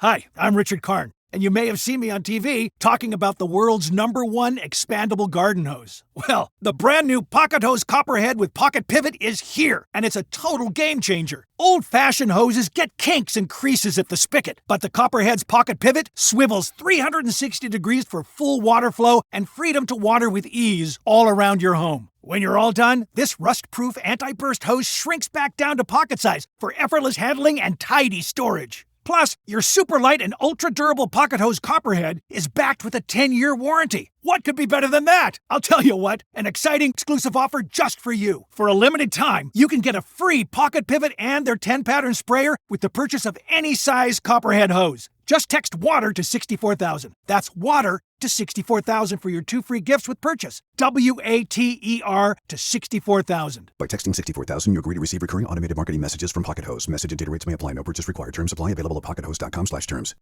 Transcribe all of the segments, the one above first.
Hi, I'm Richard Karn, and you may have seen me on TV talking about the world's #1 expandable garden hose. Well, the brand new Pocket Hose Copperhead with Pocket Pivot is here, and it's a total game changer. Old-fashioned hoses get kinks and creases at the spigot, but the Copperhead's Pocket Pivot swivels 360 degrees for full water flow and freedom to water with ease all around your home. When you're all done, this rust-proof anti-burst hose shrinks back down to pocket size for effortless handling and tidy storage. Plus, your super light and ultra-durable Pocket Hose Copperhead is backed with a 10-year warranty. What could be better than that? I'll tell you what, an exciting exclusive offer just for you. For a limited time, you can get a free Pocket Pivot and their 10-pattern sprayer with the purchase of any size Copperhead hose. Just text WATER to 64,000. That's WATER to 64,000 for your 2 free gifts with purchase. WATER to 64,000. By texting 64,000, you agree to receive recurring automated marketing messages from Pocket Hose. Message and data rates may apply. No purchase required. Terms apply. Available at pockethose.com/terms.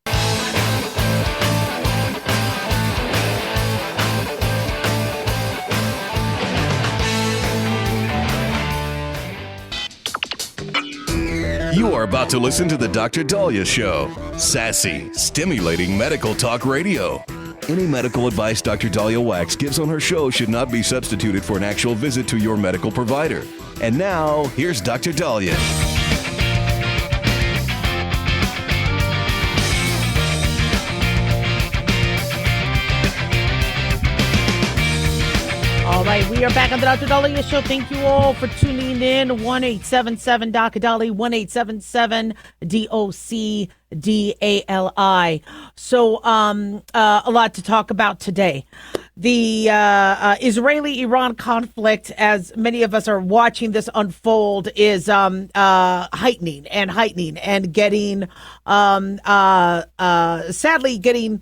You are about to listen to the Dr. Daliah Show. Sassy, stimulating medical talk radio. Any medical advice Dr. Daliah Wax gives on her show should not be substituted for an actual visit to your medical provider. And now, here's Dr. Daliah. All right, we are back on the Dr. Daliah Show. Thank you all for tuning in. 1-877-DOC-DALI, 1-877-DOC-DALI. So, a lot to talk about today. The Israeli-Iran conflict, as many of us are watching this unfold, is heightening and getting, sadly, getting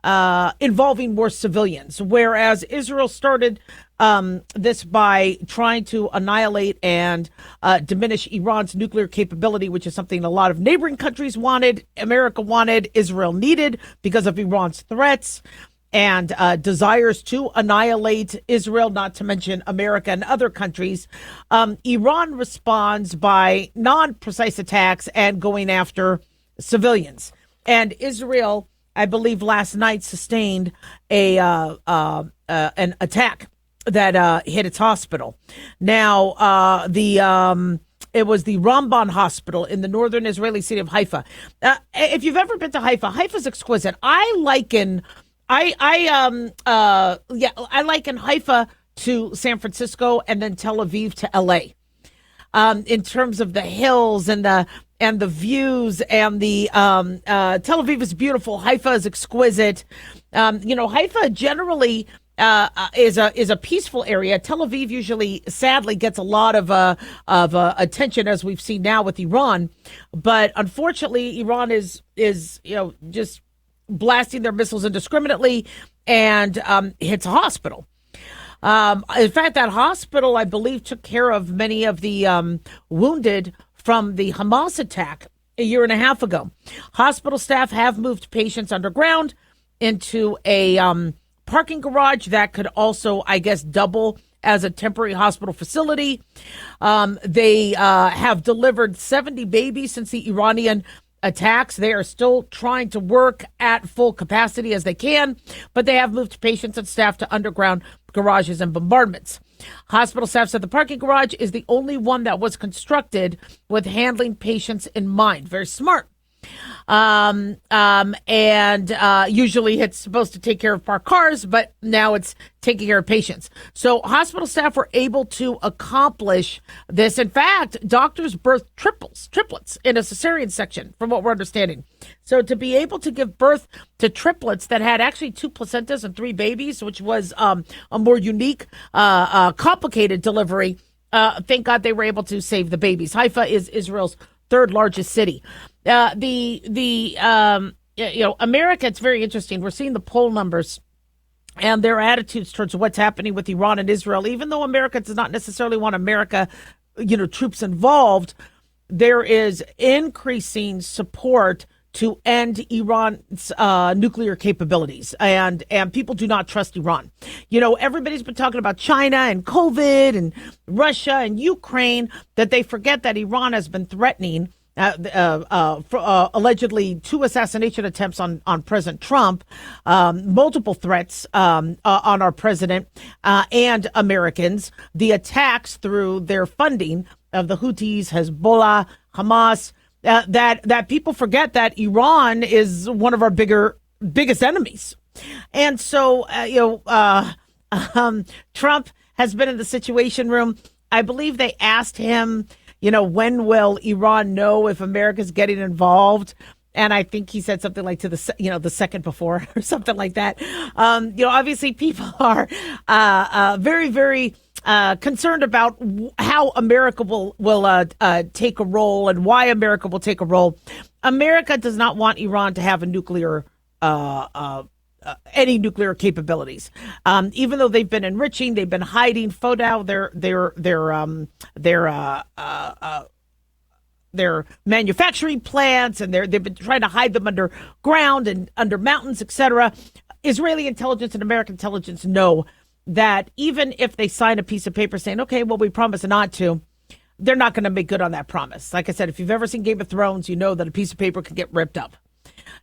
involving more civilians, whereas Israel started this by trying to annihilate and diminish Iran's nuclear capability, which is something a lot of neighboring countries wanted, America wanted, Israel needed because of Iran's threats and desires to annihilate Israel, not to mention America and other countries. Iran responds by non-precise attacks and going after civilians. And Israel, I believe, last night sustained an attack that hit its hospital. Now, it was the Ramban Hospital in the northern Israeli city of Haifa. If you've ever been to Haifa, Haifa's exquisite. I liken Haifa to San Francisco and then Tel Aviv to LA. In terms of the hills and the views and the Tel Aviv is beautiful. Haifa is exquisite. Haifa generally is a peaceful area. Tel Aviv usually, sadly, gets a lot of attention, as we've seen now with Iran. But unfortunately, Iran is just blasting their missiles indiscriminately and hits a hospital. In fact, that hospital, I believe, took care of many of the wounded from the Hamas attack a year and a half ago. Hospital staff have moved patients underground into a parking garage that could also, I guess, double as a temporary hospital facility. They have delivered 70 babies since the Iranian attacks. They are still trying to work at full capacity as they can, but they have moved patients and staff to underground garages and bombardments. Hospital staff said the parking garage is the only one that was constructed with handling patients in mind. Very smart. Usually it's supposed to take care of parked cars, but now it's taking care of patients. So hospital staff were able to accomplish this. In fact, doctors birthed triplets in a cesarean section, from what we're understanding. So to be able to give birth to triplets that had actually 2 placentas and 3 babies, which was a more unique, complicated delivery, thank God they were able to save the babies. Haifa is Israel's 3rd largest city. America, it's very interesting. We're seeing the poll numbers and their attitudes towards what's happening with Iran and Israel. Even though America does not necessarily want troops involved, there is increasing support to end Iran's nuclear capabilities. And people do not trust Iran. Everybody's been talking about China and COVID and Russia and Ukraine, that they forget that Iran has been threatening allegedly 2 assassination attempts on President Trump, multiple threats on our president and Americans, the attacks through their funding of the Houthis, Hezbollah, Hamas, that people forget that Iran is one of our biggest enemies. And so, Trump has been in the Situation Room. I believe they asked him, when will Iran know if America's getting involved? And I think he said something like the second before or something like that. Obviously people are very, very concerned about how America will take a role and why America will take a role. America does not want Iran to have a nuclear any nuclear capabilities, even though they've been enriching, they've been hiding Fordow, their manufacturing plants, and they've been trying to hide them underground and under mountains, etc. Israeli intelligence and American intelligence know that even if they sign a piece of paper saying, okay, well, we promise not to, they're not going to make good on that promise. Like I said, if you've ever seen Game of Thrones, you know that a piece of paper can get ripped up.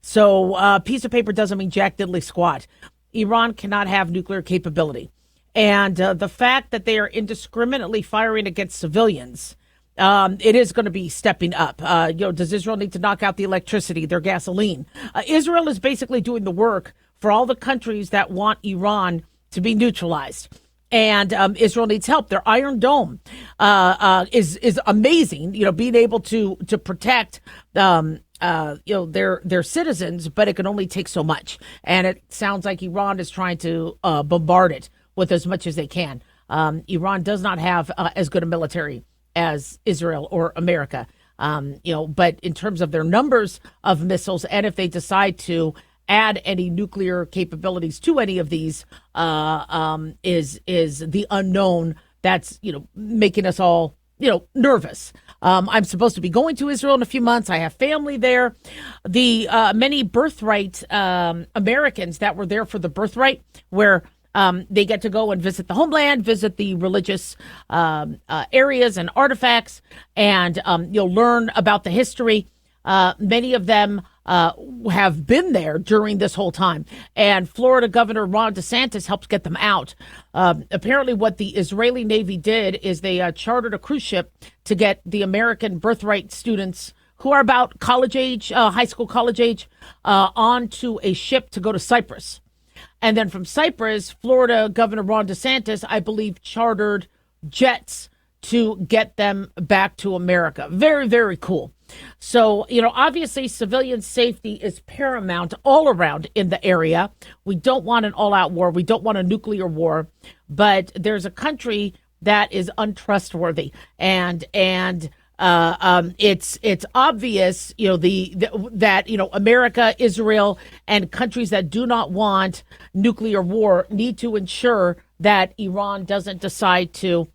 So a piece of paper doesn't mean jack diddly squat. Iran cannot have nuclear capability. And the fact that they are indiscriminately firing against civilians, it is going to be stepping up. Does Israel need to knock out the electricity, their gasoline? Israel is basically doing the work for all the countries that want Iran to be neutralized. And Israel needs help. Their Iron Dome is amazing, being able to protect their citizens, but it can only take so much. And it sounds like Iran is trying to bombard it with as much as they can. Iran does not have as good a military as Israel or America, but in terms of their numbers of missiles, and if they decide to add any nuclear capabilities to any of these, is the unknown that's making us all nervous. I'm supposed to be going to Israel in a few months. I have family there. The many birthright Americans that were there for the birthright, where they get to go and visit the homeland, visit the religious areas and artifacts, and you'll learn about the history. Many of them have been there during this whole time. And Florida Governor Ron DeSantis helped get them out. Apparently what the Israeli Navy did is they chartered a cruise ship to get the American birthright students who are about college age, high school college age, onto a ship to go to Cyprus. And then from Cyprus, Florida Governor Ron DeSantis, I believe, chartered jets to get them back to America. Very, very cool. So, obviously civilian safety is paramount all around in the area. We don't want an all-out war. We don't want a nuclear war. But there's a country that is untrustworthy. And it's obvious, that America, Israel, and countries that do not want nuclear war need to ensure that Iran doesn't decide to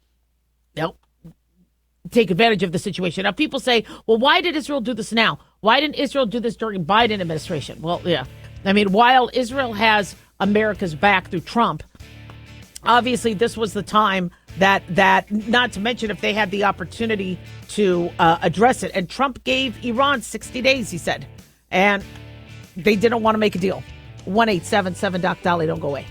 take advantage of the situation. Now, people say, well, why did Israel do this now? Why didn't Israel do this during Biden administration? Well, yeah. I mean, while Israel has America's back through Trump, obviously this was the time that not to mention if they had the opportunity to address it. And Trump gave Iran 60 days, he said. And they didn't want to make a deal. 1-877-DOC-DALIAH. Don't go away.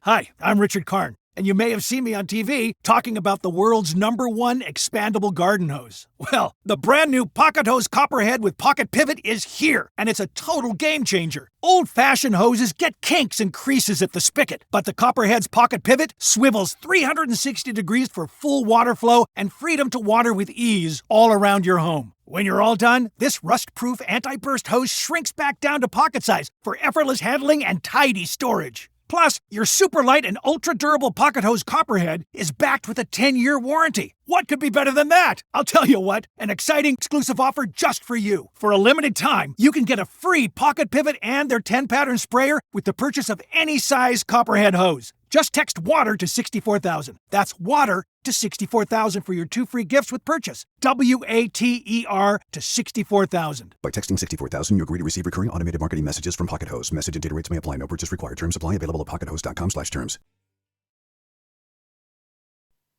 Hi, I'm Richard Karn, and you may have seen me on TV talking about the world's #1 expandable garden hose. Well, the brand new Pocket Hose Copperhead with Pocket Pivot is here, and it's a total game changer. Old-fashioned hoses get kinks and creases at the spigot, but the Copperhead's Pocket Pivot swivels 360 degrees for full water flow and freedom to water with ease all around your home. When you're all done, this rust-proof anti-burst hose shrinks back down to pocket size for effortless handling and tidy storage. Plus, your super light and ultra-durable Pocket Hose Copperhead is backed with a 10-year warranty. What could be better than that? I'll tell you what, an exciting exclusive offer just for you. For a limited time, you can get a free Pocket Pivot and their 10-pattern sprayer with the purchase of any size Copperhead hose. Just text WATER to 64,000. That's WATER to 64,000 for your 2 free gifts with purchase. WATER to 64,000. By texting 64,000, you agree to receive recurring automated marketing messages from Pocket Host. Message and data rates may apply. No purchase required. Terms apply. Available at pockethost.com/terms.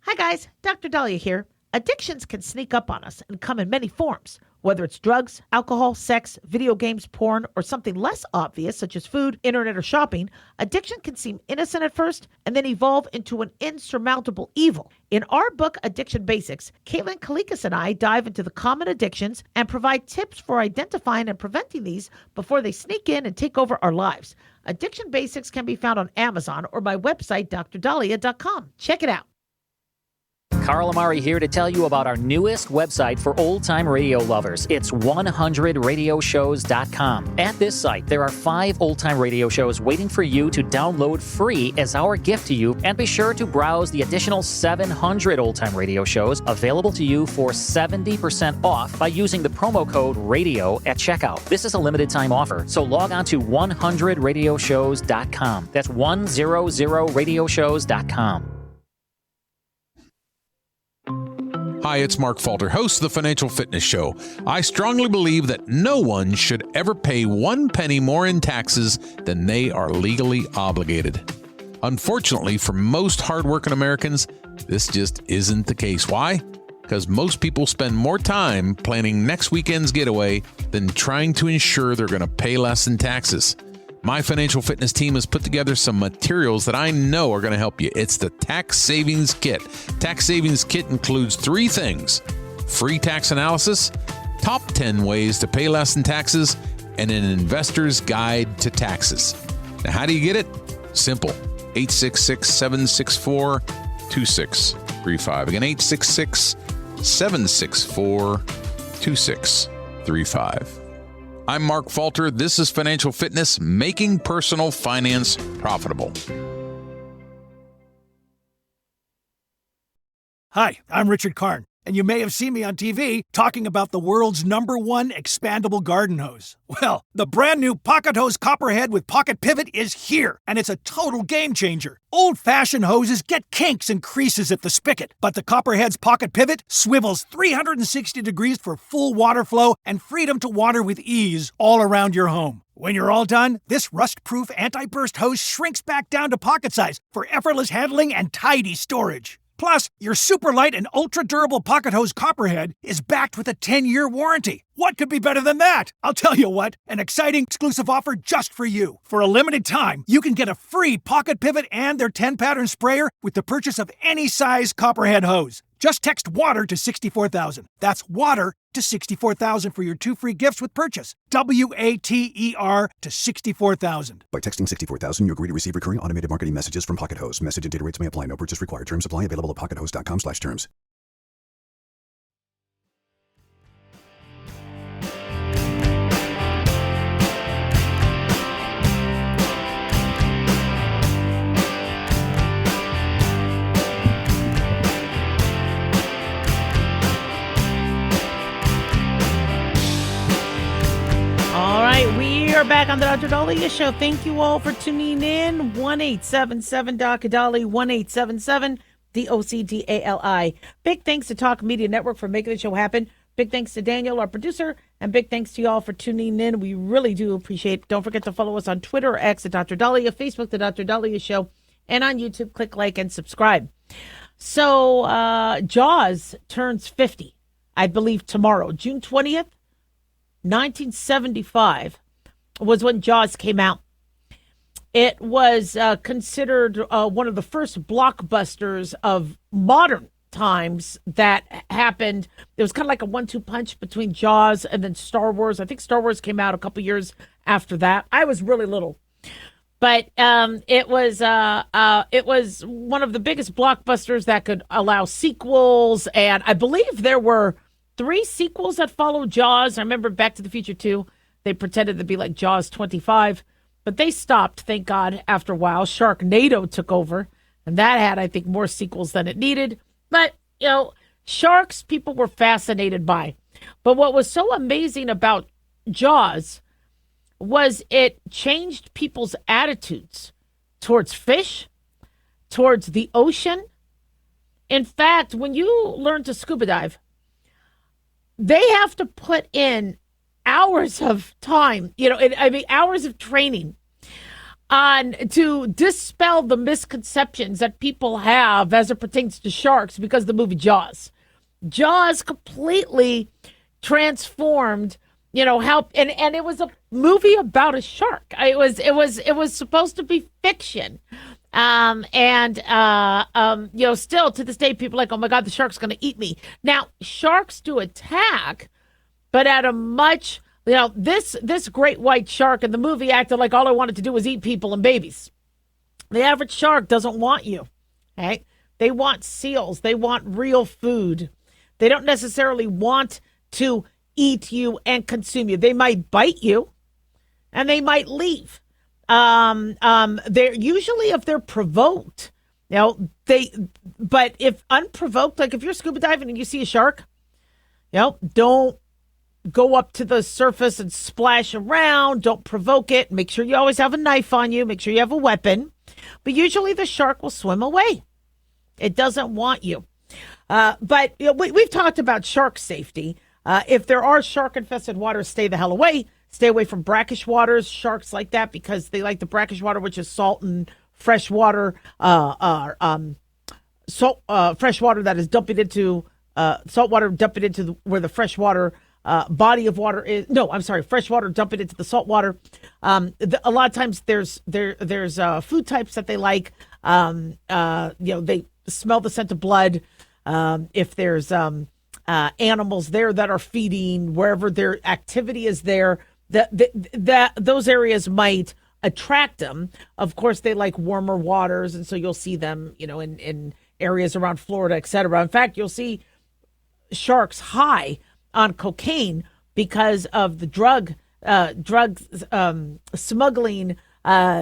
Hi guys, Dr. Daliah here. Addictions can sneak up on us and come in many forms, whether it's drugs, alcohol, sex, video games, porn, or something less obvious such as food, internet, or shopping. Addiction can seem innocent at first and then evolve into an insurmountable evil. In our book, Addiction Basics, Caitlin Kalikas and I dive into the common addictions and provide tips for identifying and preventing these before they sneak in and take over our lives. Addiction Basics can be found on Amazon or my website, drdaliah.com. Check it out. Carl Amari here to tell you about our newest website for old-time radio lovers. It's 100radioshows.com. At this site, there are 5 old-time radio shows waiting for you to download free as our gift to you, and be sure to browse the additional 700 old-time radio shows available to you for 70% off by using the promo code RADIO at checkout. This is a limited-time offer, so log on to 100radioshows.com. That's 100radioshows.com. Hi, it's Mark Falter, host of the Financial Fitness Show. I strongly believe that no one should ever pay 1 penny more in taxes than they are legally obligated. Unfortunately, for most hardworking Americans, this just isn't the case. Why? Because most people spend more time planning next weekend's getaway than trying to ensure they're going to pay less in taxes. My financial fitness team has put together some materials that I know are going to help you. It's the Tax Savings Kit. Tax Savings Kit includes 3 things: free tax analysis, top 10 ways to pay less in taxes, and an investor's guide to taxes. Now, how do you get it? Simple. 866-764-2635. Again, 866-764-2635. I'm Mark Falter. This is Financial Fitness, making personal finance profitable. Hi, I'm Richard Karn, and you may have seen me on TV talking about the world's #1 expandable garden hose. Well, the brand new Pocket Hose Copperhead with Pocket Pivot is here, and it's a total game changer. Old-fashioned hoses get kinks and creases at the spigot, but the Copperhead's Pocket Pivot swivels 360 degrees for full water flow and freedom to water with ease all around your home. When you're all done, this rust-proof anti-burst hose shrinks back down to pocket size for effortless handling and tidy storage. Plus, your super light and ultra-durable Pocket Hose Copperhead is backed with a 10-year warranty. What could be better than that? I'll tell you what, an exciting exclusive offer just for you. For a limited time, you can get a free Pocket Pivot and their 10-pattern sprayer with the purchase of any size Copperhead hose. Just text WATER to 64,000. That's WATER to 64,000 for your 2 free gifts with purchase. WATER to 64,000. By texting 64,000, you agree to receive recurring automated marketing messages from Pocket Host. Message and data rates may apply. No purchase required. Terms apply. Available at pockethost.com/terms. We are back on the Dr. Daliah Show. Thank you all for tuning in. 1-877-DOC-DALI, 1-877-DOCDALI. Big thanks to Talk Media Network for making the show happen. Big thanks to Daniel, our producer, and big thanks to y'all for tuning in. We really do appreciate it. Don't forget to follow us on Twitter or X at Dr. Daliah, Facebook, The Dr. Daliah Show, and on YouTube, click like and subscribe. So Jaws turns 50, I believe, tomorrow, June 20th. 1975 was when Jaws came out. It was considered one of the first blockbusters of modern times that happened. It was kind of like a 1-2 punch between Jaws and then Star Wars. I think Star Wars came out a couple years after that. I was really little, but it was one of the biggest blockbusters that could allow sequels, and I believe there were 3 sequels that followed Jaws. I remember Back to the Future 2. They pretended to be like Jaws 25, but they stopped, thank God, after a while. Sharknado took over, and that had, I think, more sequels than it needed. But, you know, sharks people were fascinated by. But what was so amazing about Jaws was it changed people's attitudes towards fish, towards the ocean. In fact, when you learn to scuba dive, they have to put in hours of time, hours of training on to dispel the misconceptions that people have as it pertains to sharks because of the movie Jaws. Jaws completely transformed, how and it was a movie about a shark. It was supposed to be fiction. Still to this day, people are like, oh my God, the shark's going to eat me. Now, sharks do attack, but at a much, this great white shark in the movie acted like all I wanted to do was eat people and babies. The average shark doesn't want you, right? They want seals. They want real food. They don't necessarily want to eat you and consume you. They might bite you and they might leave. They're usually, if they're provoked, but if unprovoked, like if you're scuba diving and you see a shark, don't go up to the surface and splash around. Don't provoke it. Make sure you always have a knife on you. Make sure you have a weapon. But usually the shark will swim away. It doesn't want you. But we've talked about shark safety. If there are shark-infested waters, stay the hell away. Stay away from brackish waters, sharks like that, because they like the brackish water, which is salt and fresh water, fresh water that is dumping into salt water, dumping into where the fresh water body of water is. No, I'm sorry, fresh water dumping into the salt water. A lot of times there's food types that they like. They smell the scent of blood. If there's animals there that are feeding, wherever their activity is there, that those areas might attract them. Of course, they like warmer waters, and so you'll see them, in areas around Florida, etc. In fact, you'll see sharks high on cocaine because of the drug smuggling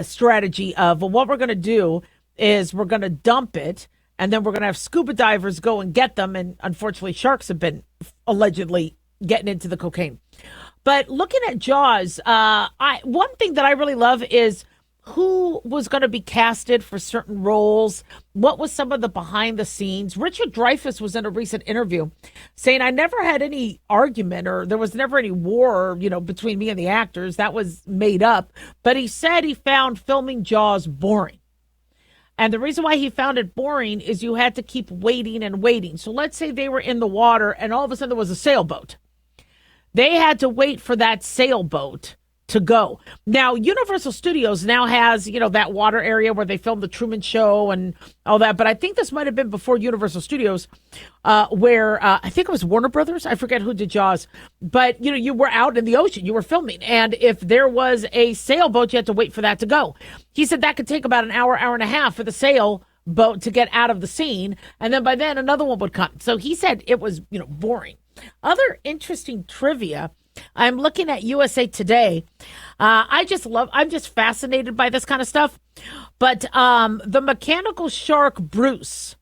strategy of, well, what we're going to do is we're going to dump it, and then we're going to have scuba divers go and get them. And unfortunately, sharks have been allegedly getting into the cocaine. But looking at Jaws, one thing that I really love is who was going to be casted for certain roles. What was some of the behind the scenes? Richard Dreyfuss was in a recent interview saying, I never had any argument, or there was never any war, between me and the actors. That was made up. But he said he found filming Jaws boring. And the reason why he found it boring is you had to keep waiting and waiting. So let's say they were in the water and all of a sudden there was a sailboat. They had to wait for that sailboat to go. Now, Universal Studios now has, that water area where they filmed the Truman Show and all that. But I think this might have been before Universal Studios, where I think it was Warner Brothers. I forget who did Jaws. But, you were out in the ocean. You were filming. And if there was a sailboat, you had to wait for that to go. He said that could take about an hour, hour and a half for the sailboat to get out of the scene. And then by then, another one would come. So he said it was, boring. Other interesting trivia. I'm looking at USA Today. I'm just fascinated by this kind of stuff. But the mechanical shark Bruce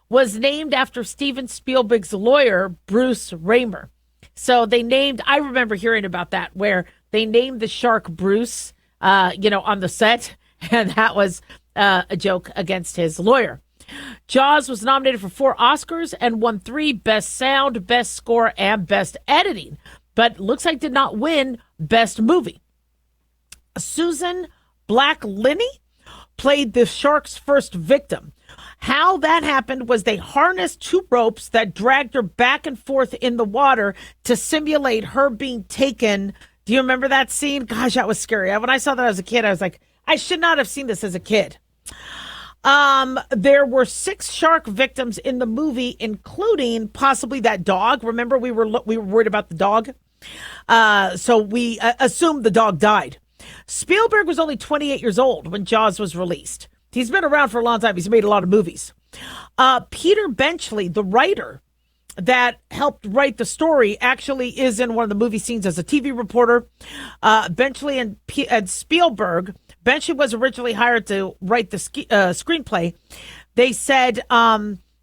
was named after Steven Spielberg's lawyer, Bruce Raymer. So I remember hearing about that, where they named the shark Bruce, on the set. And that was a joke against his lawyer. Jaws was nominated for 4 Oscars and won 3: Best Sound, Best Score, and Best Editing. But looks like did not win Best Movie. Susan Black Linney played the shark's first victim. How that happened was they harnessed 2 ropes that dragged her back and forth in the water to simulate her being taken. Do you remember that scene? Gosh, that was scary. When I saw that as a kid, I was like, I should not have seen this as a kid. There were 6 shark victims in the movie, including possibly that dog. Remember, we were worried about the dog. So we assumed the dog died. Spielberg was only 28 years old when Jaws was released. He's been around for a long time. He's made a lot of movies. Peter Benchley, the writer that helped write the story, actually is in one of the movie scenes as a TV reporter. Benchley and Spielberg. Benchley was originally hired to write the screenplay. They said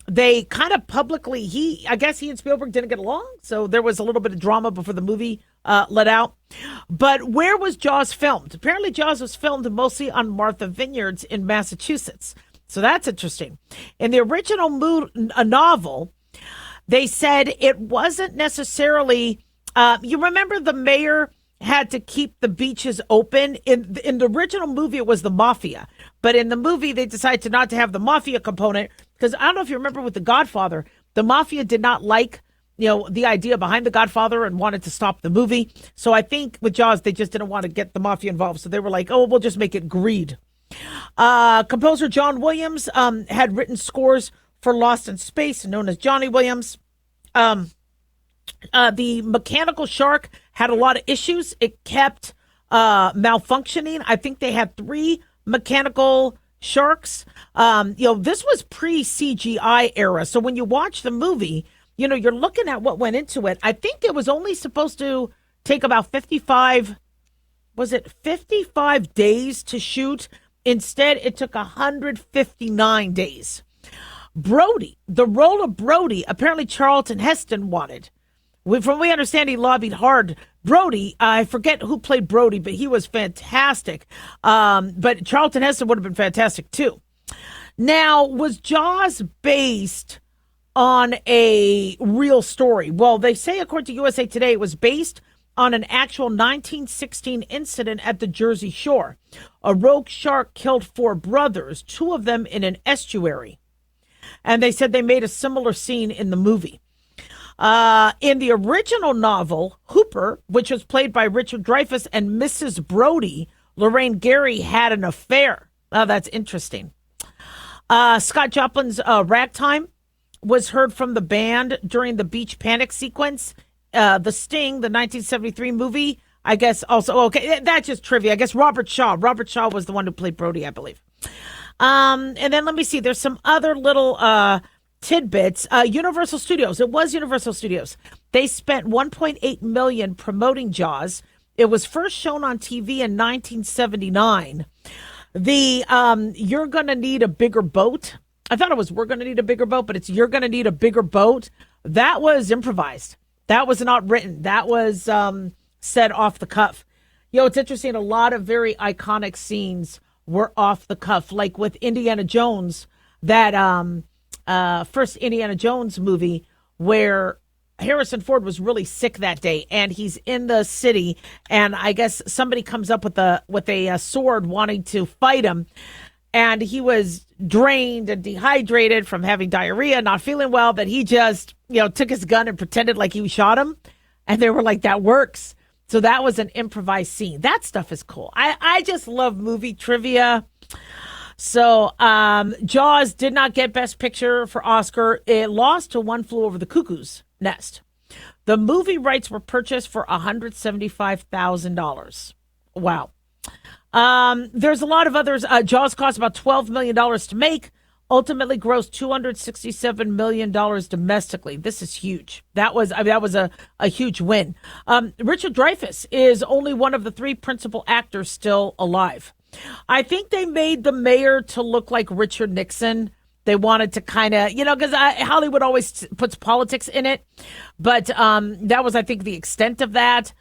they kind of publicly, I guess he and Spielberg didn't get along, so there was a little bit of drama before the movie let out. But where was Jaws filmed? Apparently Jaws was filmed mostly on Martha Vineyards in Massachusetts. So that's interesting. In the original novel, they said it wasn't necessarily, you remember the mayor had to keep the beaches open. In the original movie, it was the mafia. But in the movie, they decided to not to have the mafia component because I don't know if you remember with The Godfather, the mafia did not like, the idea behind The Godfather and wanted to stop the movie. So I think with Jaws, they just didn't want to get the mafia involved. So they were like, oh, we'll just make it greed. Composer John Williams had written scores for Lost in Space, known as Johnny Williams. The mechanical shark had a lot of issues. It kept malfunctioning. I think they had 3 mechanical sharks. This was pre-CGI era. So when you watch the movie, you're looking at what went into it. I think it was only supposed to take about 55 days to shoot? Instead, it took 159 days. Brody, the role of Brody, apparently Charlton Heston wanted. From what we understand, he lobbied hard. Brody, I forget who played Brody, but he was fantastic. But Charlton Heston would have been fantastic too. Now, was Jaws based on a real story? Well, they say, according to USA Today, it was based on an actual 1916 incident at the Jersey Shore. A rogue shark killed 4 brothers, 2 of them in an estuary. And they said they made a similar scene in the movie. In the original novel, Hooper, which was played by Richard Dreyfuss, and Mrs. Brody, Lorraine Gary, had an affair. Oh, that's interesting. Scott Joplin's Ragtime was heard from the band during the beach panic sequence. The Sting, the 1973 movie, I guess also, okay, that's just trivia. I guess Robert Shaw was the one who played Brody, I believe. And then let me see, there's some other little tidbits. Universal Studios, it was Universal Studios. They spent $1.8 million promoting Jaws. It was first shown on TV in 1979. The You're Gonna Need a Bigger Boat. I thought it was We're Gonna Need a Bigger Boat, but it's You're Gonna Need a Bigger Boat. That was improvised. That was not written. That was said off the cuff. It's interesting. A lot of very iconic scenes were off the cuff, like with Indiana Jones, that first Indiana Jones movie where Harrison Ford was really sick that day, and he's in the city, and I guess somebody comes up with a sword wanting to fight him, and he was drained and dehydrated from having diarrhea, not feeling well, that he just, took his gun and pretended like he shot him. And they were like, that works. So that was an improvised scene. That stuff is cool. I just love movie trivia. So Jaws did not get Best Picture for Oscar. It lost to One Flew Over the Cuckoo's Nest. The movie rights were purchased for $175,000. Wow. There's a lot of others. Jaws cost about $12 million to make, ultimately grossed $267 million domestically. This is huge. That was a huge win. Richard Dreyfuss is only one of the 3 principal actors still alive. I think they made the mayor to look like Richard Nixon. They wanted to kind of, because Hollywood always puts politics in it. But that was, I think, the extent of that.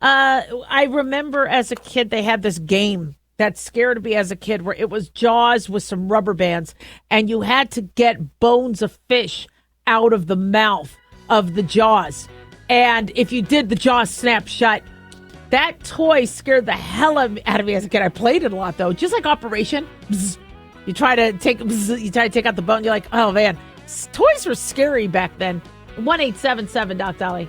I remember as a kid, they had this game that scared me as a kid where it was Jaws with some rubber bands, and you had to get bones of fish out of the mouth of the Jaws. And if you did, the Jaws snapped shut. That toy scared the hell out of me as a kid. I played it a lot, though. Just like Operation. Bzz. You try to take out the bone, and you're like, oh, man. Toys were scary back then. 1-877 Daliah.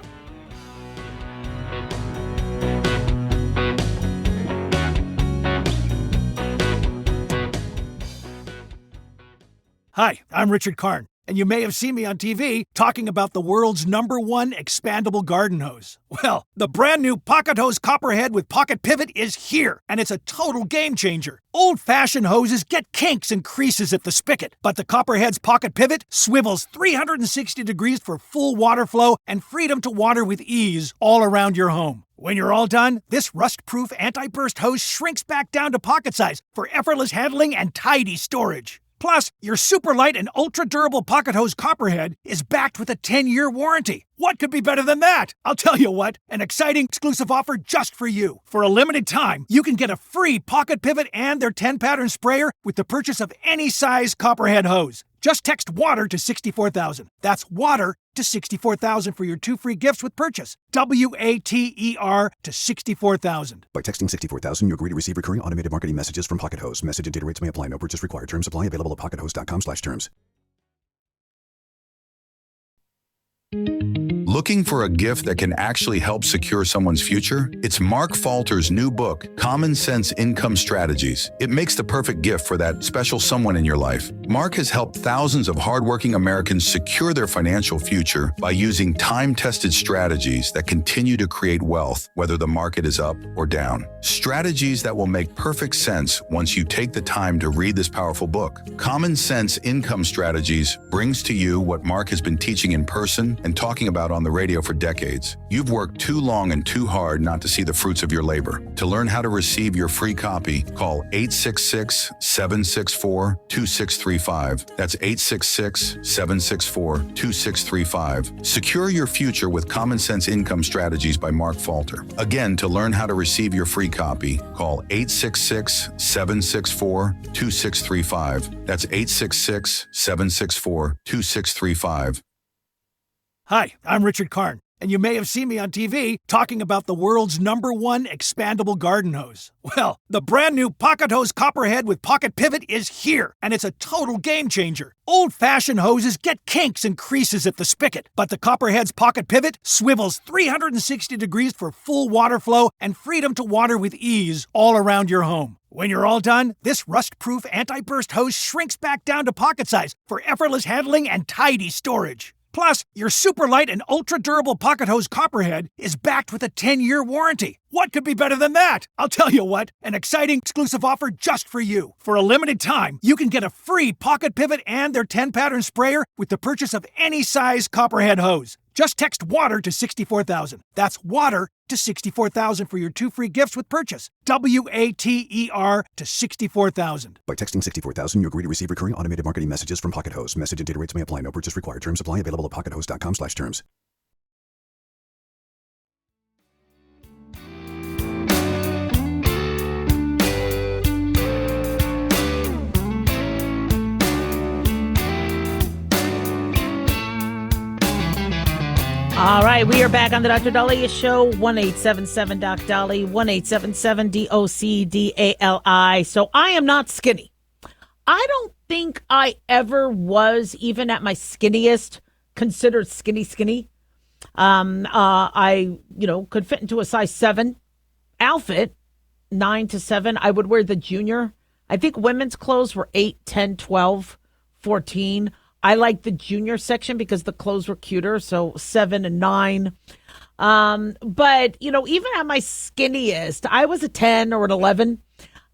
Hi, I'm Richard Karn, and you may have seen me on TV talking about the world's #1 expandable garden hose. Well, the brand new Pocket Hose Copperhead with Pocket Pivot is here, and it's a total game changer. Old-fashioned hoses get kinks and creases at the spigot, but the Copperhead's Pocket Pivot swivels 360 degrees for full water flow and freedom to water with ease all around your home. When you're all done, this rust-proof anti-burst hose shrinks back down to pocket size for effortless handling and tidy storage. Plus, your super light and ultra durable pocket hose Copperhead is backed with a 10-year warranty. What could be better than that? I'll tell you what, an exciting exclusive offer just for you. For a limited time, you can get a free pocket pivot and their 10-pattern sprayer with the purchase of any size Copperhead hose. Just text WATER to 64,000. That's WATER to 64,000 for your 2 free gifts with purchase. WATER to 64,000. By texting 64,000, you agree to receive recurring automated marketing messages from Pocket Hose. Message and data rates may apply. No purchase required. Terms apply. Available at pockethose.com/terms. Looking for a gift that can actually help secure someone's future? It's Mark Falter's new book, Common Sense Income Strategies. It makes the perfect gift for that special someone in your life. Mark has helped thousands of hardworking Americans secure their financial future by using time-tested strategies that continue to create wealth, whether the market is up or down. Strategies that will make perfect sense once you take the time to read this powerful book. Common Sense Income Strategies brings to you what Mark has been teaching in person and talking about on the radio for decades. You've worked too long and too hard not to see the fruits of your labor. To learn how to receive your free copy, call 866-764-2635. That's 866-764-2635. Secure your future with Common Sense Income Strategies by Mark Falter. Again, to learn how to receive your free copy, call 866-764-2635. That's 866-764-2635. Hi, I'm Richard Karn, and you may have seen me on TV talking about the world's #1 expandable garden hose. Well, the brand new Pocket Hose Copperhead with Pocket Pivot is here, and it's a total game changer. Old-fashioned hoses get kinks and creases at the spigot, but the Copperhead's Pocket Pivot swivels 360 degrees for full water flow and freedom to water with ease all around your home. When you're all done, this rust-proof anti-burst hose shrinks back down to pocket size for effortless handling and tidy storage. Plus, your super light and ultra durable pocket hose Copperhead is backed with a 10-year warranty. What could be better than that? I'll tell you what, an exciting exclusive offer just for you. For a limited time, you can get a free pocket pivot and their 10-pattern sprayer with the purchase of any size Copperhead hose. Just text WATER to 64,000. That's WATER to 64,000 for your 2 free gifts with purchase. WATER to 64,000. By texting 64,000, you agree to receive recurring automated marketing messages from Pocket Hose. Message and data rates may apply. No purchase required. Terms apply. Available at pockethose.com/terms. All right, we are back on the Dr. Daliah Show, 1-877-DOC-DALI, 1-877-DOC-DALI. So I am not skinny. I don't think I ever was, even at my skinniest, considered skinny. I, could fit into a size 7 outfit, 9 to 7. I would wear the junior. I think women's clothes were 8, 10, 12, 14. I like the junior section because the clothes were cuter, so 7 and 9. But, even at my skinniest, I was a 10 or an 11.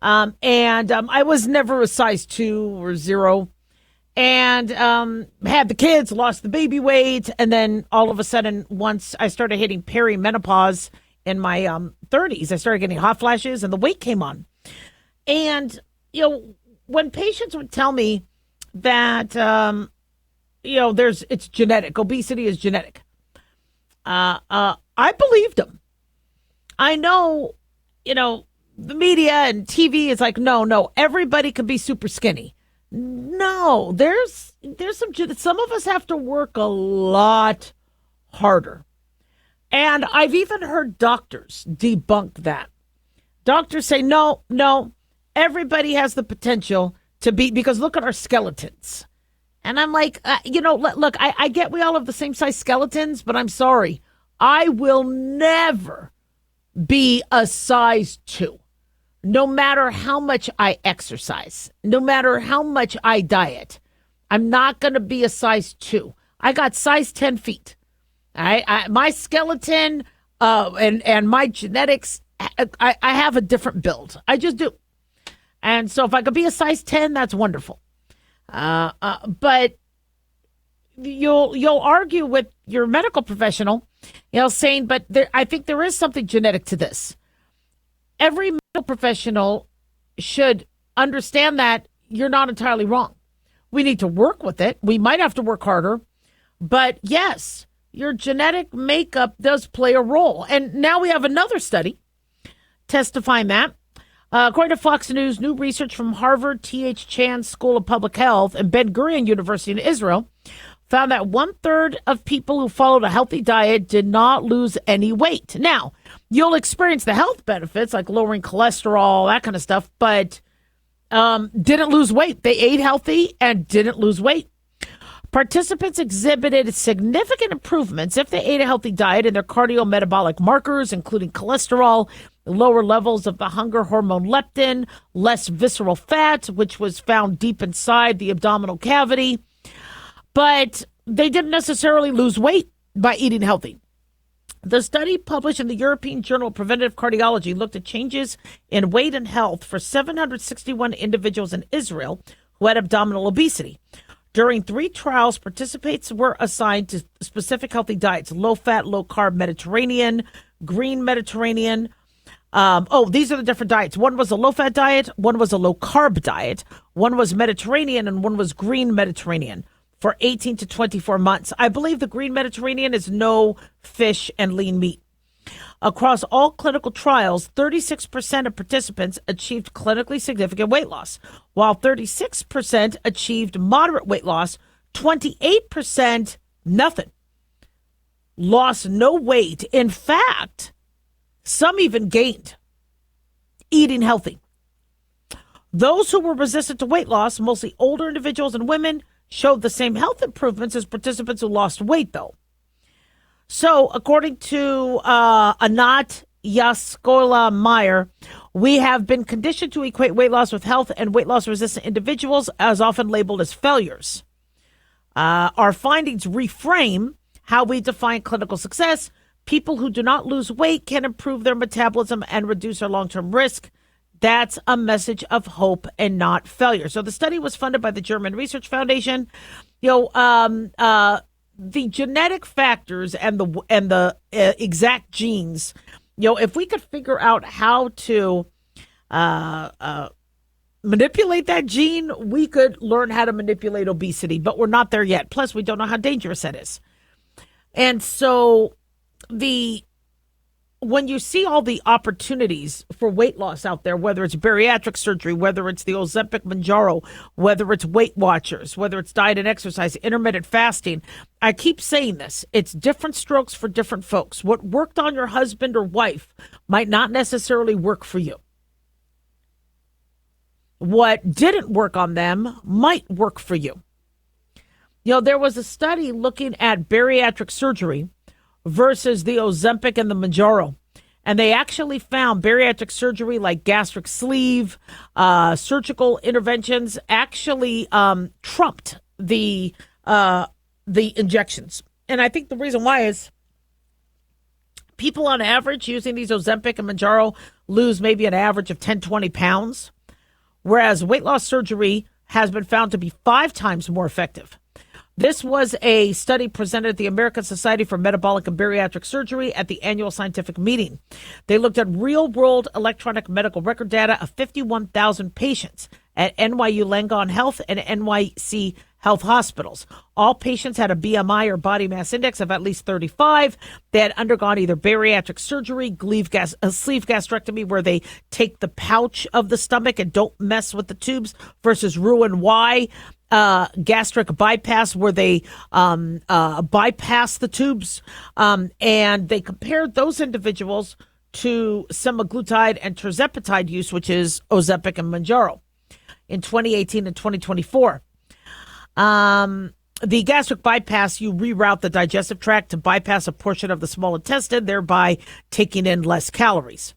And I was never a size 2 or 0. And had the kids, lost the baby weight. And then all of a sudden, once I started hitting perimenopause in my 30s, I started getting hot flashes and the weight came on. And, when patients would tell me that, it's genetic. Obesity is genetic. I believed them. I know, the media and TV is like, no, everybody can be super skinny. No, there's some of us have to work a lot harder. And I've even heard doctors debunk that. Doctors say, no, everybody has the potential to be, because look at our skeletons. And I'm like, look, I get we all have the same size skeletons, but I'm sorry. I will never be a size 2, no matter how much I exercise, no matter how much I diet. I'm not going to be a size 2. I got size 10 feet. My skeleton and my genetics, I have a different build. I just do. And so if I could be a size 10, that's wonderful. But you'll argue with your medical professional, saying, but I think there is something genetic to this. Every medical professional should understand that you're not entirely wrong. We need to work with it. We might have to work harder. But yes, your genetic makeup does play a role. And now we have another study testifying that. According to Fox News, new research from Harvard T.H. Chan School of Public Health and Ben Gurion University in Israel found that 1/3 of people who followed a healthy diet did not lose any weight. Now, you'll experience the health benefits like lowering cholesterol, that kind of stuff, but didn't lose weight. They ate healthy and didn't lose weight. Participants exhibited significant improvements if they ate a healthy diet in their cardiometabolic markers, including cholesterol, lower levels of the hunger hormone leptin, less visceral fat, which was found deep inside the abdominal cavity. But they didn't necessarily lose weight by eating healthy. The study published in the European Journal of Preventive Cardiology looked at changes in weight and health for 761 individuals in Israel who had abdominal obesity. During 3 trials, participants were assigned to specific healthy diets: low-fat, low-carb Mediterranean, green Mediterranean. These are the different diets. One was a low-fat diet, one was a low-carb diet, one was Mediterranean, and one was green Mediterranean for 18 to 24 months. I believe the green Mediterranean is no fish and lean meat. Across all clinical trials, 36% of participants achieved clinically significant weight loss, while 36% achieved moderate weight loss, 28% nothing. Lost no weight. In fact, some even gained eating healthy. Those who were resistant to weight loss, mostly older individuals and women, showed the same health improvements as participants who lost weight, though. So, according to Anat Yaskola Meyer, we have been conditioned to equate weight loss with health, and weight loss resistant individuals as often labeled as failures. Our findings reframe how we define clinical success. People who do not lose weight can improve their metabolism and reduce their long-term risk. That's a message of hope and not failure. So the study was funded by the German Research Foundation. The genetic factors and the exact genes, if we could figure out how to manipulate that gene, we could learn how to manipulate obesity, but we're not there yet. Plus, we don't know how dangerous that is. And so when you see all the opportunities for weight loss out there, whether it's bariatric surgery, whether it's the Ozempic Mounjaro, whether it's Weight Watchers, whether it's diet and exercise, intermittent fasting, I keep saying this, it's different strokes for different folks. What worked on your husband or wife might not necessarily work for you. What didn't work on them might work for you. There was a study looking at bariatric surgery versus the Ozempic and the Mounjaro. And they actually found bariatric surgery like gastric sleeve, surgical interventions actually trumped the injections. And I think the reason why is people on average using these Ozempic and Mounjaro lose maybe an average of 10, 20 pounds, whereas weight loss surgery has been found to be 5 times more effective. This was a study presented at the American Society for Metabolic and Bariatric Surgery at the annual scientific meeting. They looked at real-world electronic medical record data of 51,000 patients at NYU Langone Health and NYC Health hospitals. All patients had a BMI or body mass index of at least 35. They had undergone either bariatric surgery, sleeve gastrectomy, where they take the pouch of the stomach and don't mess with the tubes, versus Roux-en-Y, gastric bypass, where they bypass the tubes. And they compared those individuals to semaglutide and tirzepatide use, which is Ozempic and Mounjaro, in 2018 and 2024. The gastric bypass, you reroute the digestive tract to bypass a portion of the small intestine, thereby taking in less calories.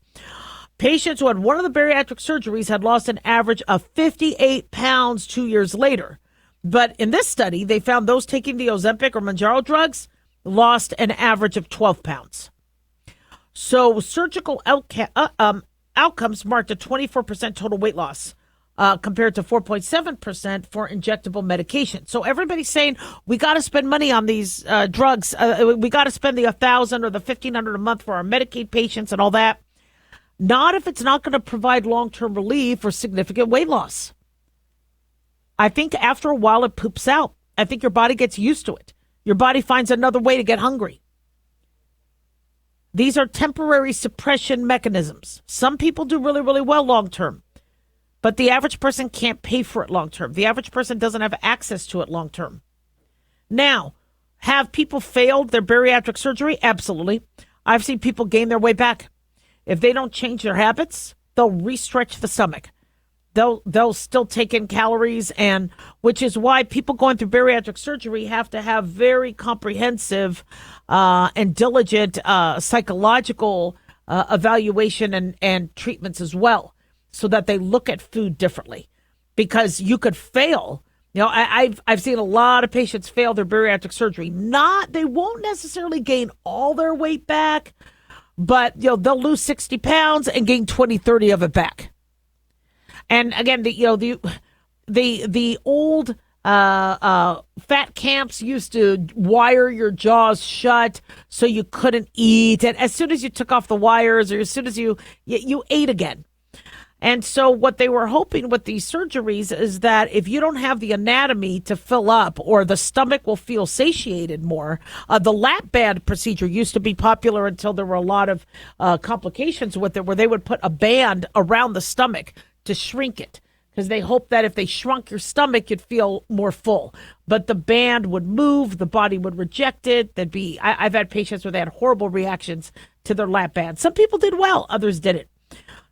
Patients who had one of the bariatric surgeries had lost an average of 58 pounds 2 years later. But in this study, they found those taking the Ozempic or Mounjaro drugs lost an average of 12 pounds. So surgical outcomes marked a 24% total weight loss, compared to 4.7% for injectable medication. So everybody's saying we got to spend money on these drugs. We got to spend the $1,000 or the $1,500 a month for our Medicaid patients and all that. Not if it's not going to provide long-term relief or significant weight loss. I think after a while it poops out. I think your body gets used to it. Your body finds another way to get hungry. These are temporary suppression mechanisms. Some people do really, really well long term, but the average person can't pay for it long term. The average person doesn't have access to it long term. Now, have people failed their bariatric surgery? Absolutely. I've seen people gain their way back. If they don't change their habits, they'll restretch the stomach. They'll still take in calories, and which is why people going through bariatric surgery have to have very comprehensive and diligent psychological evaluation and treatments as well, so that they look at food differently. Because you could fail. You know, I've seen a lot of patients fail their bariatric surgery. They won't necessarily gain all their weight back, but they'll lose 60 pounds and gain 20, 30 of it back. And again, the old fat camps used to wire your jaws shut so you couldn't eat. And as soon as you took off the wires, or as soon as you ate again. And so what they were hoping with these surgeries is that if you don't have the anatomy to fill up, or the stomach will feel satiated more. The lap band procedure used to be popular until there were a lot of complications with it, where they would put a band around the stomach to shrink it, because they hoped that if they shrunk your stomach, you'd feel more full. But the band would move, the body would reject it. I've had patients where they had horrible reactions to their lap band. Some people did well, others didn't.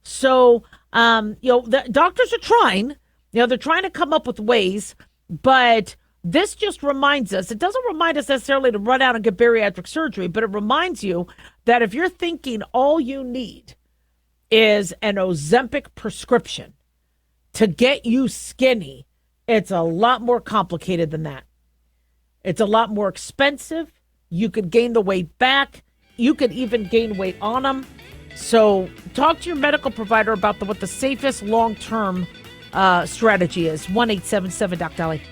So, the doctors are trying, they're trying to come up with ways, but this just reminds us, it doesn't remind us necessarily to run out and get bariatric surgery, but it reminds you that if you're thinking all you need is an Ozempic prescription to get you skinny, it's a lot more complicated than that. It's a lot more expensive. You could gain the weight back. You could even gain weight on them. So talk to your medical provider about what the safest long-term strategy is. 1-877-DOC-DALI.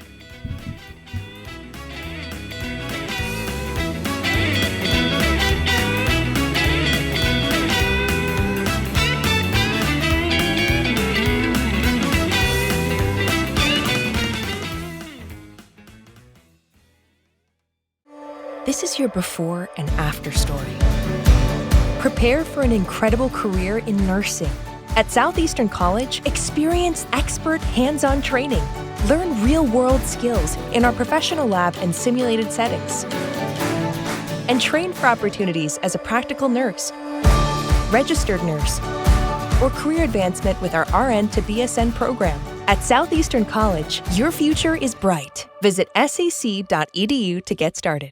This is your before and after story. Prepare for an incredible career in nursing. At Southeastern College, experience expert hands-on training. Learn real-world skills in our professional lab and simulated settings. And train for opportunities as a practical nurse, registered nurse, or career advancement with our RN to BSN program. At Southeastern College, your future is bright. Visit sac.edu to get started.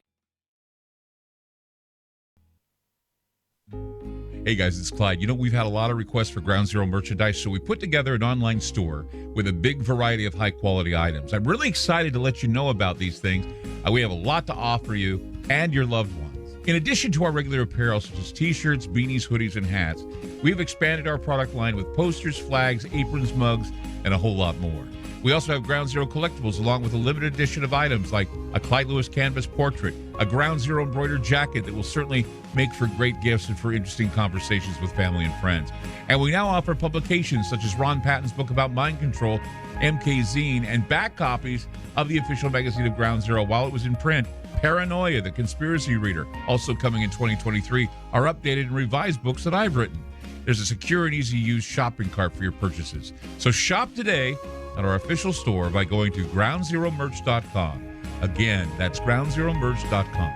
Hey guys, it's Clyde. We've had a lot of requests for Ground Zero merchandise, so we put together an online store with a big variety of high-quality items. I'm really excited to let you know about these things. We have a lot to offer you and your loved ones. In addition to our regular apparel, such as t-shirts, beanies, hoodies, and hats, we've expanded our product line with posters, flags, aprons, mugs, and a whole lot more. We also have Ground Zero collectibles, along with a limited edition of items like a Clyde Lewis canvas portrait, a Ground Zero embroidered jacket that will certainly make for great gifts and for interesting conversations with family and friends. And we now offer publications such as Ron Patton's book about mind control, MK Zine, and back copies of the official magazine of Ground Zero while it was in print. Paranoia, the Conspiracy Reader, also coming in 2023, are updated and revised books that I've written. There's a secure and easy-to-use shopping cart for your purchases. So shop today at our official store by going to groundzeromerch.com. Again, that's groundzeromerch.com.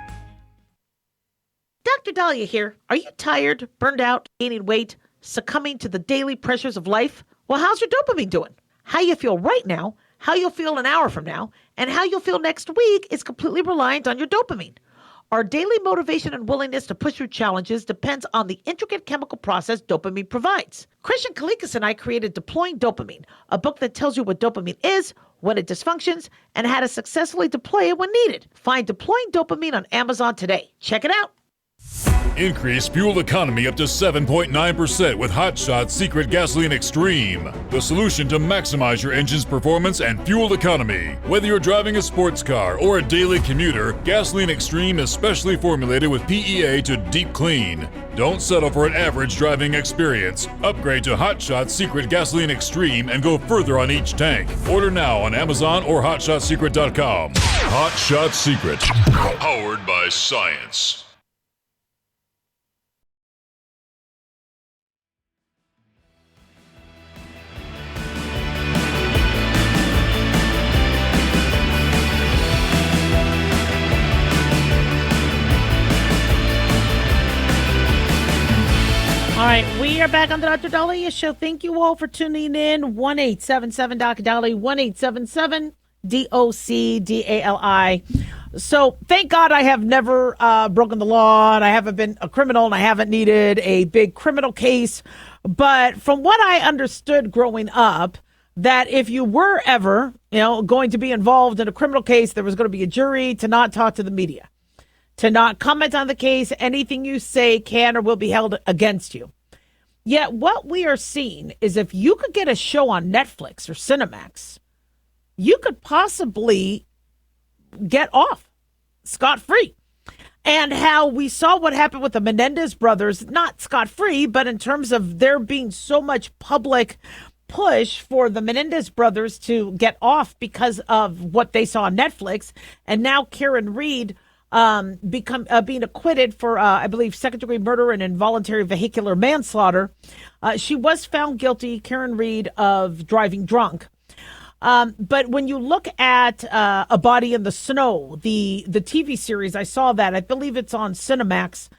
Dr. Daliah here. Are you tired, burned out, gaining weight, succumbing to the daily pressures of life? Well, how's your dopamine doing? How you feel right now, how you'll feel an hour from now, and how you'll feel next week is completely reliant on your dopamine. Our daily motivation and willingness to push through challenges depends on the intricate chemical process dopamine provides. Christian Kalikas and I created Deploying Dopamine, a book that tells you what dopamine is, when it dysfunctions, and how to successfully deploy it when needed. Find Deploying Dopamine on Amazon today. Check it out. Increase fuel economy up to 7.9% with Hot Shots Secret Gasoline Extreme, the solution to maximize your engine's performance and fuel economy. Whether you're driving a sports car or a daily commuter, Gasoline Extreme is specially formulated with PEA to deep clean. Don't settle for an average driving experience. Upgrade to Hot Shots Secret Gasoline Extreme and go further on each tank. Order now on Amazon or HotShotSecret.com. Hot Shot Secret, powered by science. All right, we are back on the Dr. Daliah Show. Thank you all for tuning in. 1-877-Dr. 1-877-DOC-DALI. So thank God I have never broken the law, and I haven't been a criminal, and I haven't needed a big criminal case. But from what I understood growing up, that if you were ever, going to be involved in a criminal case, there was going to be a jury, to not talk to the media, to not comment on the case. Anything you say can or will be held against you. Yet what we are seeing is if you could get a show on Netflix or Cinemax, you could possibly get off scot-free. And how we saw what happened with the Menendez brothers, not scot-free, but in terms of there being so much public push for the Menendez brothers to get off because of what they saw on Netflix. And now Karen Reed being acquitted for, I believe, second-degree murder and involuntary vehicular manslaughter. She was found guilty, Karen Reed, of driving drunk. But when you look at A Body in the Snow, the TV series, I saw that. I believe it's on Cinemax.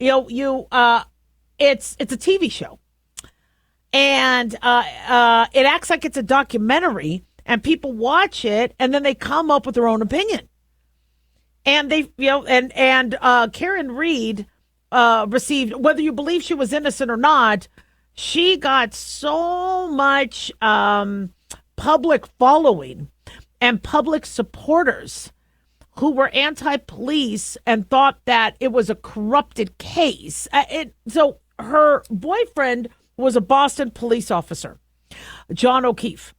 It's a TV show, and it acts like it's a documentary, and people watch it, and then they come up with their own opinion. And they, Karen Reed received, whether you believe she was innocent or not, she got so much public following and public supporters who were anti-police and thought that it was a corrupted case. So her boyfriend was a Boston police officer, John O'Keefe.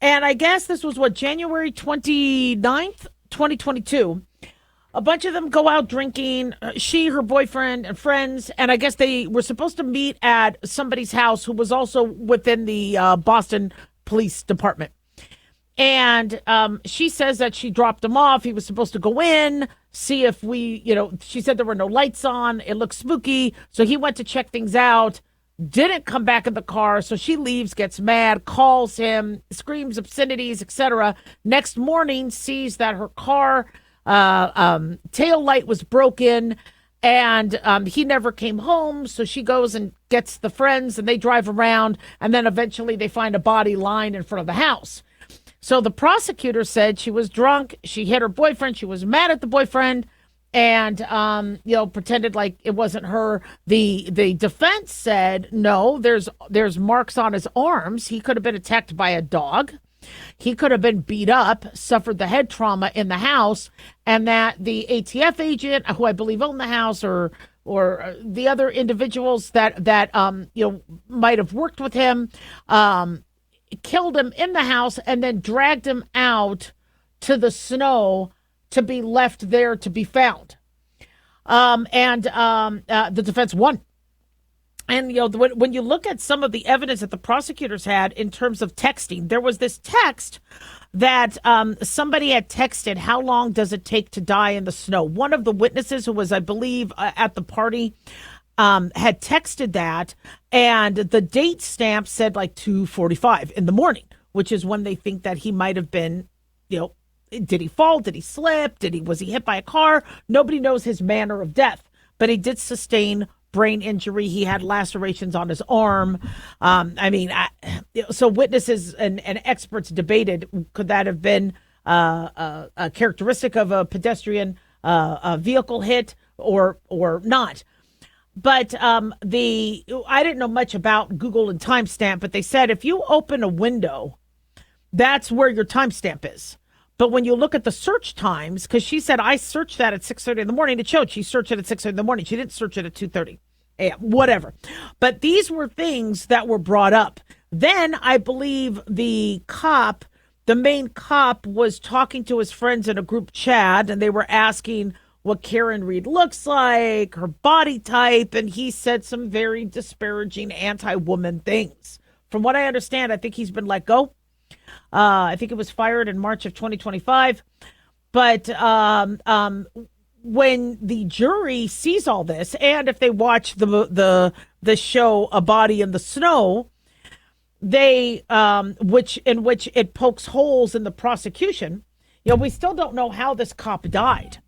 And I guess this was January 29th, 2022. A bunch of them go out drinking, she, her boyfriend, and friends, and I guess they were supposed to meet at somebody's house who was also within the Boston Police Department. And she says that she dropped him off. He was supposed to go in, see if she said there were no lights on. It looked spooky. So he went to check things out, didn't come back in the car. So she leaves, gets mad, calls him, screams obscenities, etc. Next morning, sees that her car tail light was broken, and he never came home. So she goes and gets the friends, and they drive around, and then eventually they find a body lying in front of the house. So the prosecutor said she was drunk, she hit her boyfriend, she was mad at the boyfriend, and pretended like it wasn't her. The defense said no, there's marks on his arms. He could have been attacked by a dog. He could have been beat up, suffered the head trauma in the house, and that the ATF agent, who I believe owned the house, or the other individuals that might have worked with him, killed him in the house and then dragged him out to the snow to be left there to be found. The defense won. And, when you look at some of the evidence that the prosecutors had in terms of texting, there was this text that somebody had texted, how long does it take to die in the snow? One of the witnesses, who was, I believe, at the party, had texted that, and the date stamp said 2:45 in the morning, which is when they think that he might have been, did he fall? Did he slip? Was he hit by a car? Nobody knows his manner of death, but he did sustain brain injury. He had lacerations on his arm. So witnesses and experts debated, could that have been a characteristic of a pedestrian vehicle hit or not? But I didn't know much about Google and timestamp, but they said if you open a window, that's where your timestamp is. But when you look at the search times, because she said, I searched that at 6:30 in the morning, it showed she searched it at 6:30 in the morning. She didn't search it at 2:30 a.m., whatever. But these were things that were brought up. Then I believe the main cop was talking to his friends in a group chat, and they were asking what Karen Reed looks like, her body type, and he said some very disparaging anti-woman things. From what I understand, I think he's been let go. I think it was fired in March of 2025. But when the jury sees all this, and if they watch the show A Body in the Snow, they which it pokes holes in the prosecution. We still don't know how this cop died,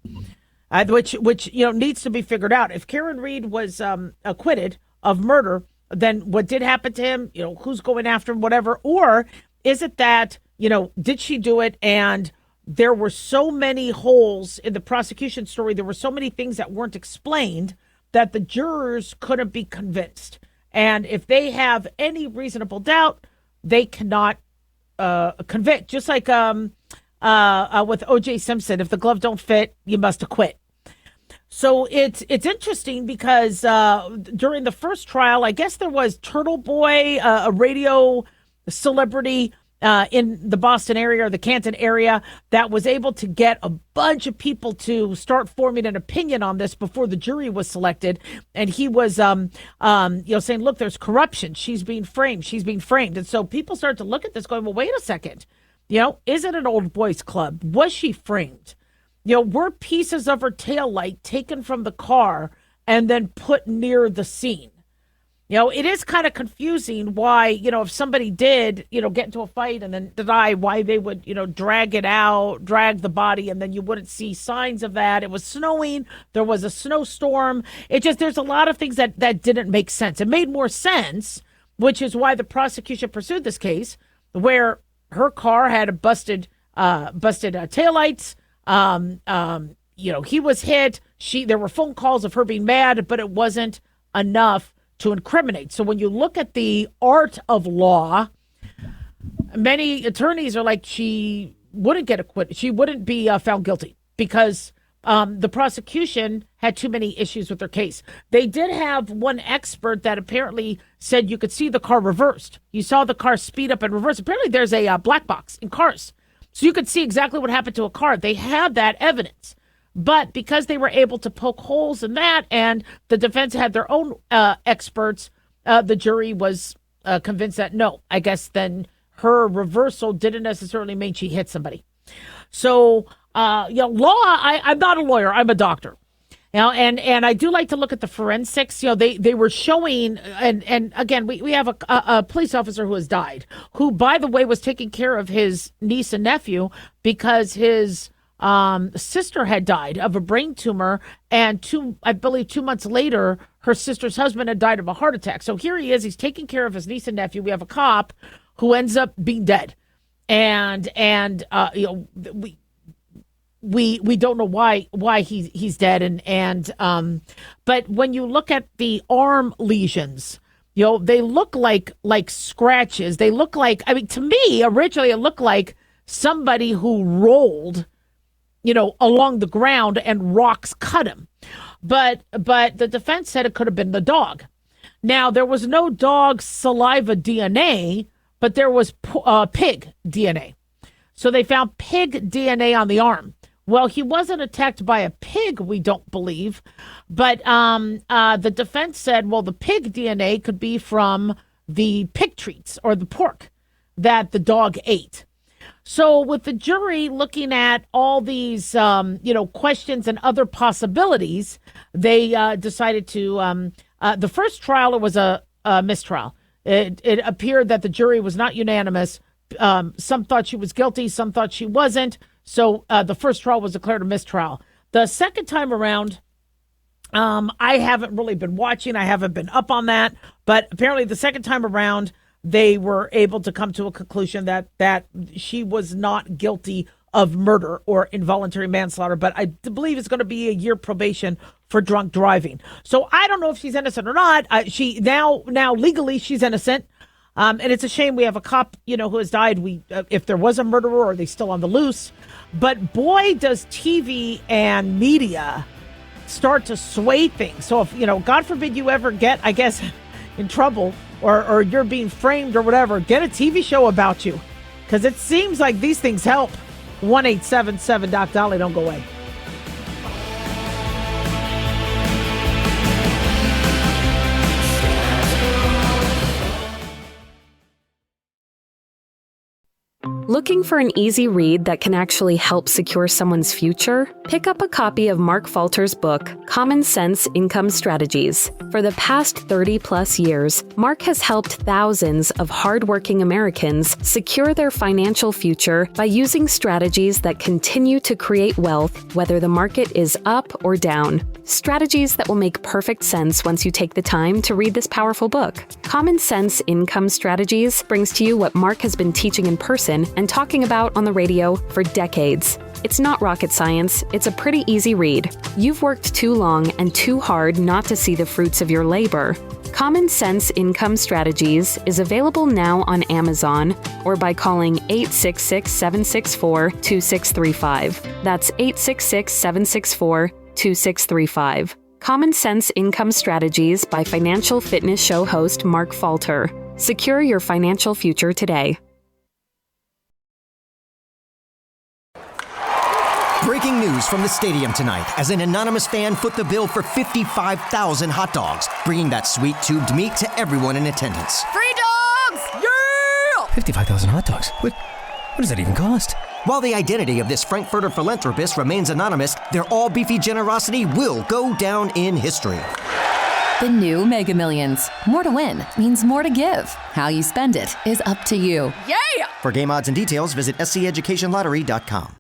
which needs to be figured out. If Karen Reed was acquitted of murder, then what did happen to him? Who's going after him? Whatever. Or is it that did she do it? And there were so many holes in the prosecution story. There were so many things that weren't explained that the jurors couldn't be convinced. And if they have any reasonable doubt, they cannot convict. Just like with O.J. Simpson, if the glove don't fit, you must acquit. So it's interesting because during the first trial, I guess there was Turtle Boy, a radio celebrity in the Boston area or the Canton area that was able to get a bunch of people to start forming an opinion on this before the jury was selected. And he was, saying, look, there's corruption. She's being framed. And so people started to look at this going, well, wait a second. Is it an old boys club? Was she framed? Were pieces of her taillight taken from the car and then put near the scene? It is kind of confusing why, if somebody did, get into a fight and then die, why they would, drag the body, and then you wouldn't see signs of that. It was snowing. There was a snowstorm. There's a lot of things that didn't make sense. It made more sense, which is why the prosecution pursued this case, where her car had busted taillights. He was hit. There were phone calls of her being mad, but it wasn't enough to incriminate. So when you look at the art of law, many attorneys are like, she wouldn't get acquitted. She wouldn't be found guilty because the prosecution had too many issues with their case. They did have one expert that apparently said you could see the car reversed. You saw the car speed up and reverse. Apparently there's a black box in cars. So you could see exactly what happened to a car. They had that evidence. But because they were able to poke holes in that and the defense had their own experts, the jury was convinced that no, I guess then her reversal didn't necessarily mean she hit somebody. So, law, I'm not a lawyer. I'm a doctor. And I do like to look at the forensics. They were showing, and again, we have a police officer who has died, who, by the way, was taking care of his niece and nephew because his sister had died of a brain tumor, and 2 months later, her sister's husband had died of a heart attack. So here he is, he's taking care of his niece and nephew. We have a cop who ends up being dead. And we don't know why he's dead. But when you look at the arm lesions, they look like scratches. They look like, to me, originally it looked like somebody who rolled along the ground and rocks cut him. But the defense said it could have been the dog. Now, there was no dog saliva DNA, but there was pig DNA. So they found pig DNA on the arm. Well, he wasn't attacked by a pig, we don't believe. But the defense said, well, the pig DNA could be from the pig treats or the pork that the dog ate. So with the jury looking at all these, questions and other possibilities, they decided to, the first trial, it was a mistrial. It appeared that the jury was not unanimous. Some thought she was guilty. Some thought she wasn't. So the first trial was declared a mistrial. The second time around, I haven't really been watching. I haven't been up on that. But apparently the second time around, they were able to come to a conclusion that she was not guilty of murder or involuntary manslaughter. But I believe it's going to be a year probation for drunk driving. So I don't know if she's innocent or not. She now legally she's innocent. And it's a shame we have a cop, who has died. If there was a murderer, are they still on the loose? But boy, does TV and media start to sway things. So if, God forbid you ever get, I guess, in trouble or you're being framed or whatever, get a TV show about you. Because it seems like these things help. 1-877-DOC-DOLLY. Don't go away. Looking for an easy read that can actually help secure someone's future? Pick up a copy of Mark Falter's book, Common Sense Income Strategies. For the past 30-plus years, Mark has helped thousands of hardworking Americans secure their financial future by using strategies that continue to create wealth, whether the market is up or down. Strategies that will make perfect sense once you take the time to read this powerful book. Common Sense Income Strategies brings to you what Mark has been teaching in person and talking about on the radio for decades. It's not rocket science, it's a pretty easy read. You've worked too long and too hard not to see the fruits of your labor. Common Sense Income Strategies is available now on Amazon or by calling 866-764-2635. That's 866-764-2635. Common Sense Income Strategies by Financial Fitness Show host Mark Falter. Secure your financial future today. Breaking news from the stadium tonight as an anonymous fan foot the bill for 55,000 hot dogs, bringing that sweet tubed meat to everyone in attendance. Free dogs! Yeah! 55,000 hot dogs? What does that even cost? While the identity of this Frankfurter philanthropist remains anonymous, their all-beefy generosity will go down in history. The new Mega Millions. More to win means more to give. How you spend it is up to you. Yeah! For game odds and details, visit sceducationlottery.com.